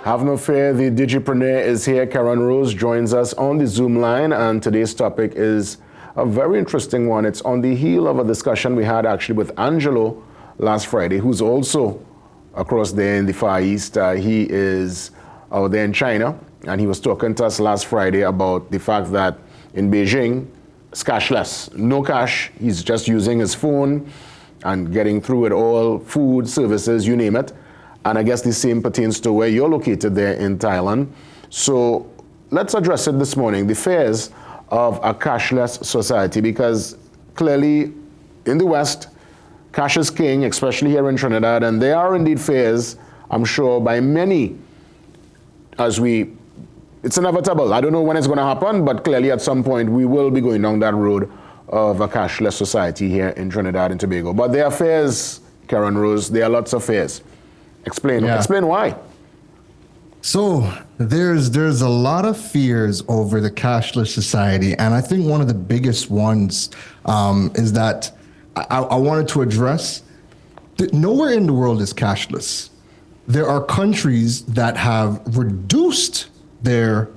Have no fear, the digipreneur is here. Keron Rose joins us on the Zoom line, and today's topic is a very interesting one. It's on the heel of a discussion we had actually with Angelo last Friday, who's also across there in the Far East. He is out there in China, and he was talking to us last Friday about the fact that in Beijing, it's cashless, no cash. He's just using his phone and getting through it all, food, services, you name it. And I guess the same pertains to where you're located there in Thailand. So let's address it this morning, the fears of a cashless society, because clearly in the West, cash is king, especially here in Trinidad, and there are indeed fears, I'm sure, by many it's inevitable. I don't know when it's going to happen, but clearly at some point we will be going down that road of a cashless society here in Trinidad and Tobago. But there are fears, Keron Rose, there are lots of fears. Explain why. So there's a lot of fears over the cashless society, and I think one of the biggest ones is that I wanted to address that nowhere in the world is cashless. There are countries that have reduced their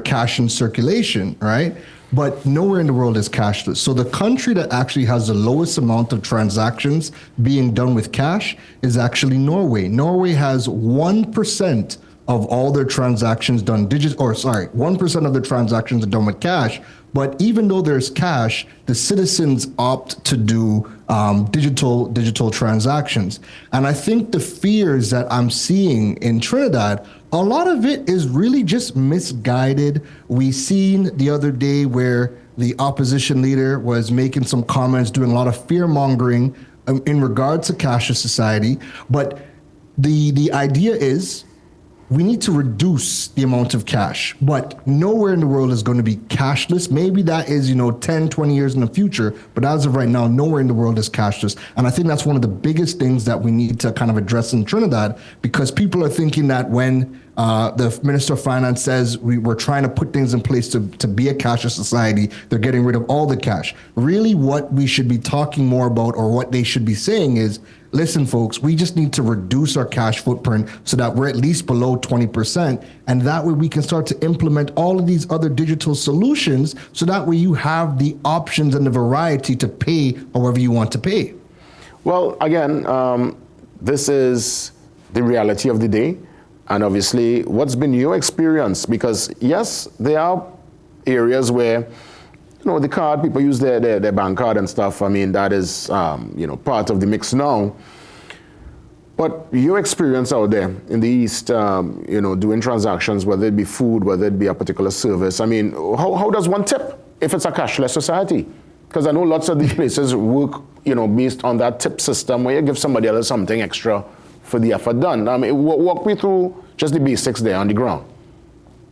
cash in circulation, right? But nowhere in the world is cashless. So the country that actually has the lowest amount of transactions being done with cash is actually Norway. Norway has 1% of all their transactions done 1% of the transactions are done with cash. But even though there's cash, the citizens opt to do digital transactions. And I think the fears that I'm seeing in Trinidad, a lot of it is really just misguided. We seen the other day where the opposition leader was making some comments, doing a lot of fear mongering in regards to Cashless Society. But the idea is we need to reduce the amount of cash, but nowhere in the world is going to be cashless. Maybe that is, 10, 20 years in the future, but as of right now, nowhere in the world is cashless. And I think that's one of the biggest things that we need to kind of address in Trinidad, because people are thinking that when the Minister of Finance says we're trying to put things in place to be a cashless society, they're getting rid of all the cash. Really what we should be talking more about, or what they should be saying is, listen, folks, we just need to reduce our cash footprint so that we're at least below 20%. And that way we can start to implement all of these other digital solutions, so that way you have the options and the variety to pay however you want to pay. Well, again, this is the reality of the day. And obviously, what's been your experience? Because yes, there are areas where the card, people use their bank card and stuff. I mean, that is, part of the mix now. But your experience out there in the East, doing transactions, whether it be food, whether it be a particular service, I mean, how does one tip if it's a cashless society? Because I know lots of these places work, based on that tip system where you give somebody else something extra for the effort done. I mean, walk me through just the basics there on the ground.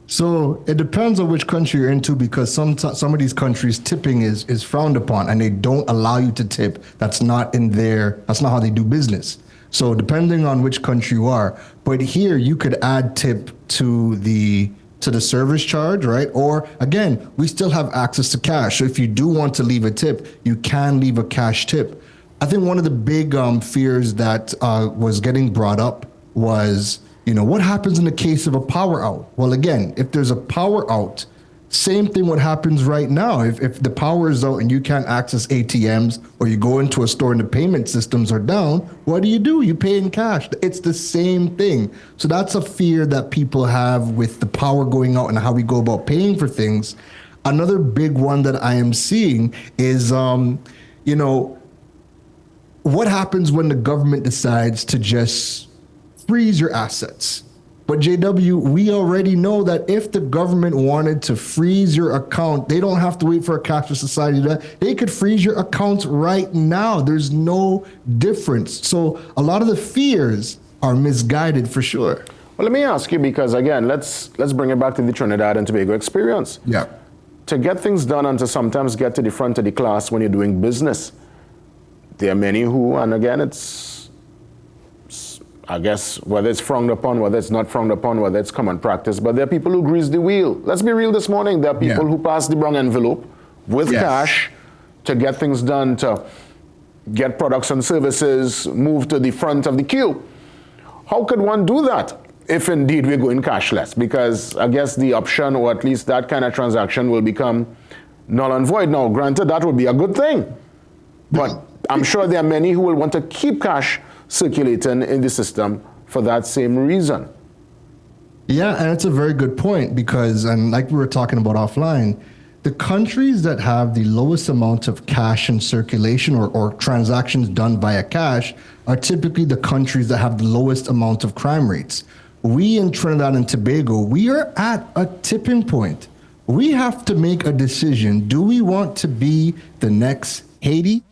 So it depends on which country you're into, because some of these countries tipping is frowned upon, and they don't allow you to tip. That's not how they do business. So depending on which country you are, but here you could add tip to the service charge, right? Or again, we still have access to cash. So if you do want to leave a tip, you can leave a cash tip. I think one of the big fears that was getting brought up was, what happens in the case of a power out? Well, again, if there's a power out, same thing what happens right now. If the power is out and you can't access ATMs, or you go into a store and the payment systems are down, what do? You pay in cash. It's the same thing. So that's a fear that people have with the power going out and how we go about paying for things. Another big one that I am seeing is, what happens when the government decides to just freeze your assets? But JW, we already know that if the government wanted to freeze your account, they don't have to wait for a cashless society. They could freeze your accounts right now. There's no difference. So a lot of the fears are misguided for sure. Well, let me ask you, because again, let's bring it back to the Trinidad and Tobago experience. Yeah. To get things done and to sometimes get to the front of the class when you're doing business, there are many who, and again, I guess, whether it's frowned upon, whether it's not frowned upon, whether it's common practice, but there are people who grease the wheel. Let's be real this morning. There are people who pass the wrong envelope with cash to get things done, to get products and services moved to the front of the queue. How could one do that? if indeed we're going cashless, because I guess the option, or at least that kind of transaction, will become null and void. Now, granted, that would be a good thing, but I'm sure there are many who will want to keep cash circulating in the system for that same reason. Yeah, and it's a very good point because, and like we were talking about offline, the countries that have the lowest amount of cash in circulation or transactions done via cash are typically the countries that have the lowest amount of crime rates. We in Trinidad and Tobago, we are at a tipping point. We have to make a decision. Do we want to be the next Haiti?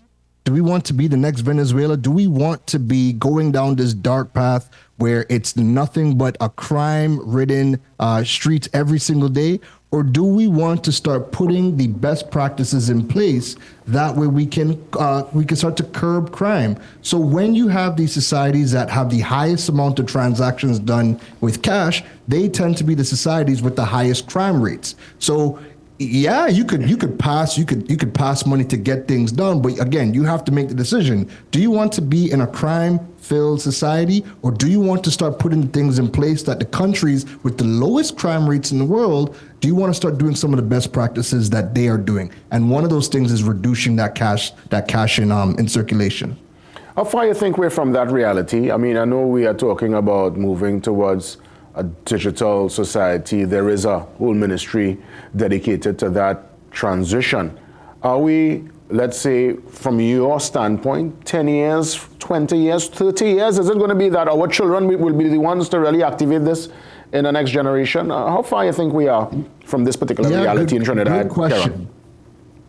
Do we want to be the next Venezuela? Do we want to be going down this dark path where it's nothing but a crime-ridden streets every single day? Or do we want to start putting the best practices in place? That way we can start to curb crime. So when you have these societies that have the highest amount of transactions done with cash, they tend to be the societies with the highest crime rates. So yeah, you could pass money to get things done, but again, you have to make the decision. Do you want to be in a crime-filled society, or do you want to start putting things in place that the countries with the lowest crime rates in the world, do you want to start doing some of the best practices that they are doing? And one of those things is reducing that cash in circulation. How far you think we're from that reality? I mean, I know we are talking about moving towards a digital society. There is a whole ministry dedicated to that transition. Are we, let's say, from your standpoint, 10 years, 20 years, 30 years, is it going to be that our children will be the ones to really activate this in the next generation? How far you think we are from this particular reality in Trinidad? Good question. Keron?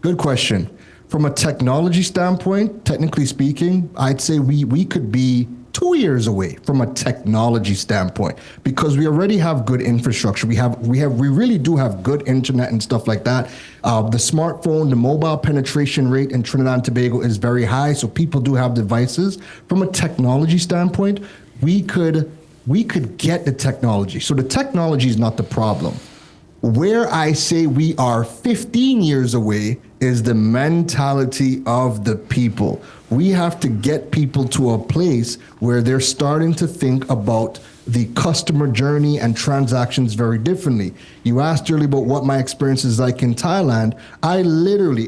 Good question. From a technology standpoint, technically speaking, I'd say we could be 2 years away from a technology standpoint, because we already have good infrastructure. We really do have good internet and stuff like that. The smartphone, the mobile penetration rate in Trinidad and Tobago is very high, so people do have devices. From a technology standpoint, we could get the technology. So the technology is not the problem. Where I say we are 15 years away is the mentality of the people. We have to get people to a place where they're starting to think about the customer journey and transactions very differently. You asked earlier about what my experience is like in Thailand.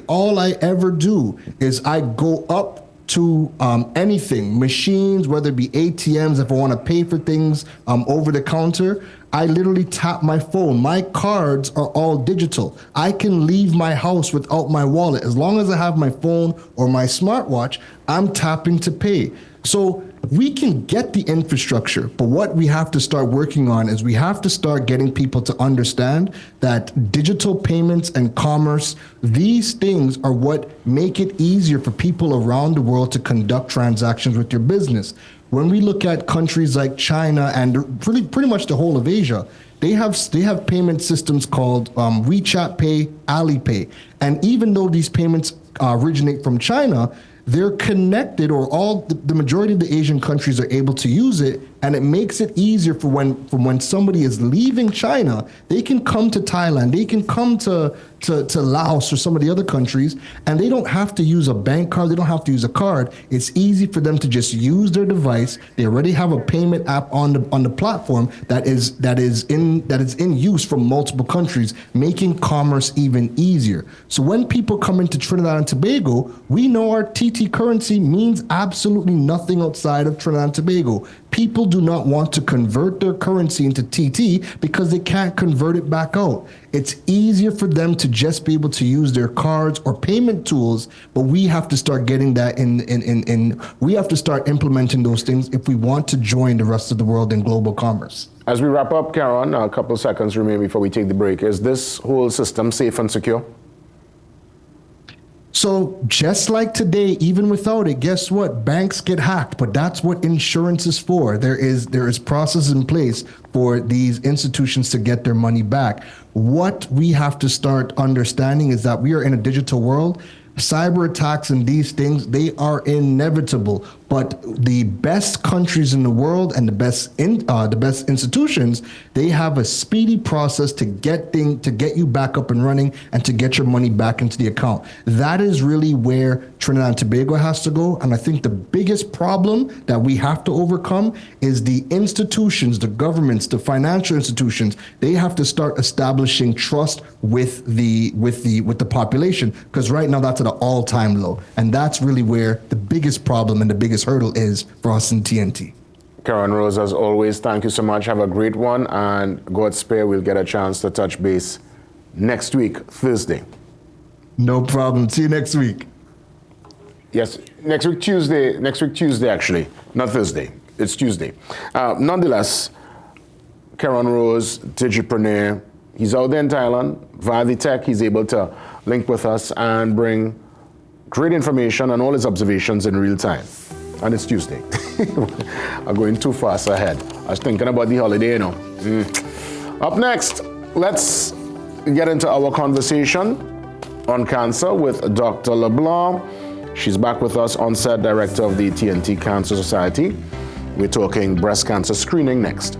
All I ever do is I go up to anything, machines, whether it be ATMs, if I want to pay for things over the counter, I literally tap my phone. My cards are all digital. I can leave my house without my wallet. As long as I have my phone or my smartwatch, I'm tapping to pay. So we can get the infrastructure, but what we have to start working on is we have to start getting people to understand that digital payments and commerce, these things are what make it easier for people around the world to conduct transactions with your business. When we look at countries like China and pretty much the whole of Asia, they have payment systems called WeChat Pay, Alipay. And even though these payments originate from China, they're connected, or the majority of the Asian countries are able to use it, and it makes it easier for when somebody is leaving China, they can come to Thailand, they can come to Laos or some of the other countries, and they don't have to use a bank card, they don't have to use a card. It's easy for them to just use their device. They already have a payment app on the platform that is in use from multiple countries, making commerce even easier. So when people come into Trinidad and Tobago, we know our TT currency means absolutely nothing outside of Trinidad and Tobago. People do not want to convert their currency into TT because they can't convert it back out. It's easier for them to just be able to use their cards or payment tools, but we have to start getting that we have to start implementing those things if we want to join the rest of the world in global commerce. As we wrap up, Keron, a couple of seconds remain before we take the break. Is this whole system safe and secure? So just like today, even without it, guess what? Banks get hacked, but that's what insurance is for. There is process in place for these institutions to get their money back. What we have to start understanding is that we are in a digital world. Cyber attacks and these things, they are inevitable. But the best countries in the world and the best institutions, they have a speedy process to get you back up and running and to get your money back into the account. That is really where Trinidad and Tobago has to go. And I think the biggest problem that we have to overcome is the institutions, the governments, the financial institutions. They have to start establishing trust with the population, because right now that's at an all-time low, and that's really where the biggest problem and the biggest hurdle is for us in TNT. Keron Rose, as always, thank you so much. Have a great one, and God spare we'll get a chance to touch base next week, Thursday. No problem. See you next week. Yes, next week Tuesday actually, not Thursday. It's Tuesday. Nonetheless, Keron Rose, digipreneur, he's out there in Thailand. Via the tech, he's able to link with us and bring great information and all his observations in real time. And it's Tuesday. I'm going too fast ahead. I was thinking about the holiday, you know. Up next, let's get into our conversation on cancer with Dr. LeBlanc. She's back with us, on-set director of the TNT Cancer Society. We're talking breast cancer screening next.